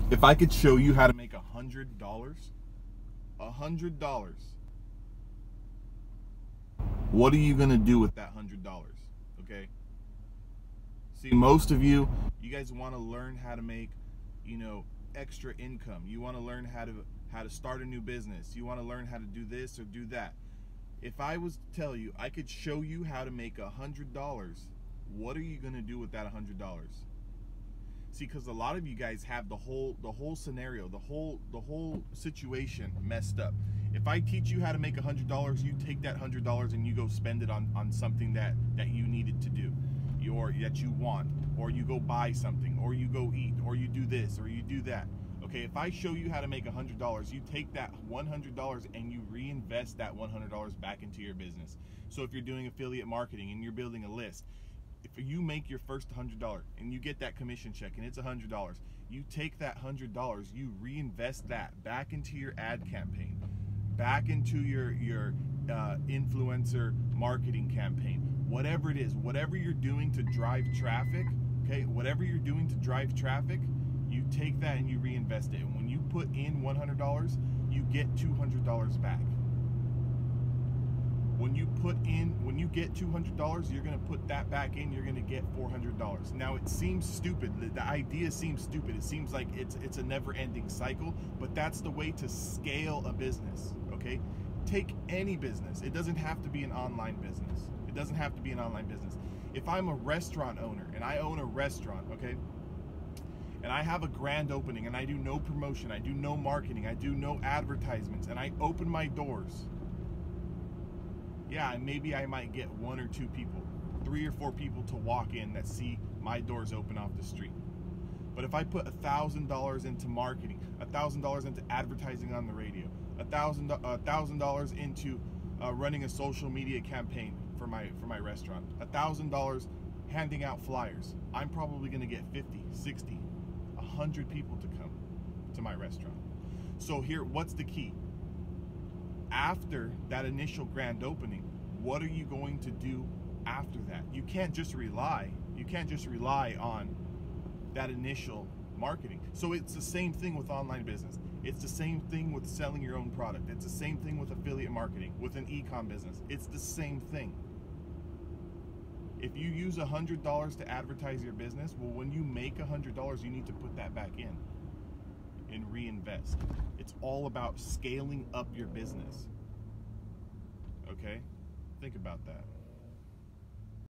If I could show you how to make $100, what are you gonna do with that $100? Okay. See, most of you guys want to learn how to make, extra income. You want to learn how to start a new business. You want to learn how to do this or do that. If I was to tell you I could show you how to make $100, what are you gonna do with that $100? See, because a lot of you guys have the whole scenario, the whole situation messed up. If I teach you how to make $100, you take that $100 and you go spend it on something that you needed to do, or that you want, or you go buy something, or you go eat, or you do this, or you do that. Okay, if I show you how to make $100, you take that $100 and you reinvest that $100 back into your business. So if you're doing affiliate marketing and you're building a list, if you make your first $100 and you get that commission check and it's $100, you take that $100, you reinvest that back into your ad campaign, back into your influencer marketing campaign, whatever it is, whatever you're doing to drive traffic. Okay, whatever you're doing to drive traffic, you take that and you reinvest it. And when you put in $100, you get $200 back. When you get $200, you're gonna put that back in, you're gonna get $400. Now it seems stupid, the idea seems stupid. It seems like it's a never-ending cycle, but that's the way to scale a business, okay? Take any business. It doesn't have to be an online business. It doesn't have to be an online business. If I'm a restaurant owner and I own a restaurant, okay, and I have a grand opening and I do no promotion, I do no marketing, I do no advertisements, and I open my doors, yeah, and maybe I might get 1 or 2 people, 3 or 4 people to walk in that see my doors open off the street. But if I put $1,000 into marketing, $1,000 into advertising on the radio, $1,000 into running a social media campaign for my restaurant, $1,000 handing out flyers, I'm probably going to get 50, 60, 100 people to come to my restaurant. So here, what's the key? After that initial grand opening, what are you going to do after that? You can't just rely on that initial marketing. So it's the same thing with online business. It's the same thing with selling your own product. It's the same thing with affiliate marketing, with an e-com business. It's the same thing. If you use $100 to advertise your business, well, when you make $100, you need to put that back in and reinvest. It's all about scaling up your business. Okay? Think about that.